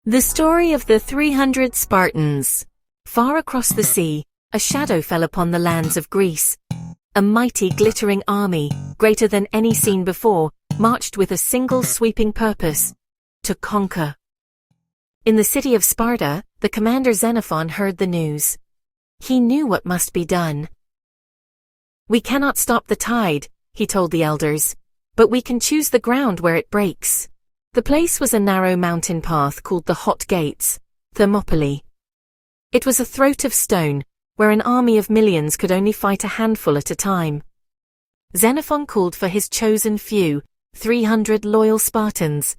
The story of the 300 Spartans. Far across the sea, a shadow fell upon the lands of Greece. A mighty glittering army, greater than any seen before, marched with a single sweeping purpose: to conquer. In the city of Sparta, the commander Xenophon heard the news. He knew what must be done. "We cannot stop the tide," he told the elders, "but we can choose the ground where it breaks." The place was a narrow mountain path called the Hot Gates, Thermopylae. It was a throat of stone, where an army of millions could only fight a handful at a time. Xenophon called for his chosen few, 300 loyal Spartans.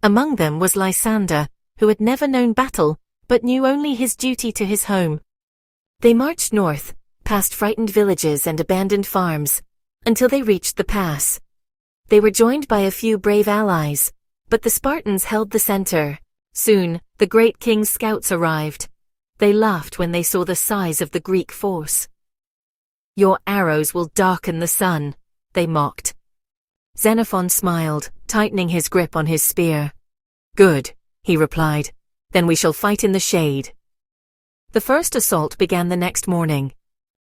Among them was Lysander, who had never known battle, but knew only his duty to his home. They marched north, past frightened villages and abandoned farms, until they reached the pass. They were joined by a few brave allies, but the Spartans held the center. Soon, the great king's scouts arrived. They laughed when they saw the size of the Greek force. "Your arrows will darken the sun," they mocked. Xenophon smiled, tightening his grip on his spear. "Good," he replied. "Then we shall fight in the shade." The first assault began the next morning.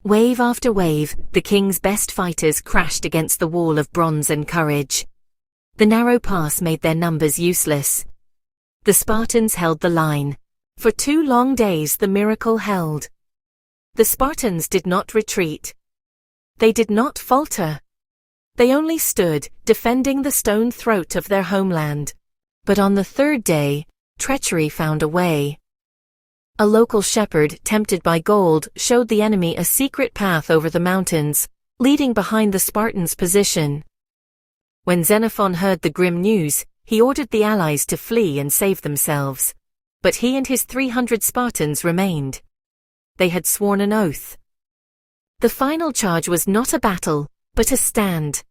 Wave after wave, the king's best fighters crashed against the wall of bronze and courage. The narrow pass made their numbers useless. The Spartans held the line. For 2 long days the miracle held. The Spartans did not retreat. They did not falter. They only stood, defending the stone throat of their homeland. But on the 3rd day, treachery found a way. A local shepherd, tempted by gold, showed the enemy a secret path over the mountains, leading behind the Spartans' position. When Xenophon heard the grim news, he ordered the allies to flee and save themselves. But he and his 300 Spartans remained. They had sworn an oath. The final charge was not a battle, but a stand.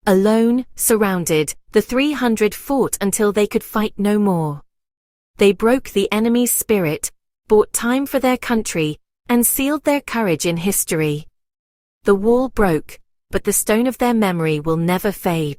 Alone, surrounded, the 300 fought until they could fight no more. They broke the enemy's spirit, bought time for their country, and sealed their courage in history. The wall broke, but the stone of their memory will never fade.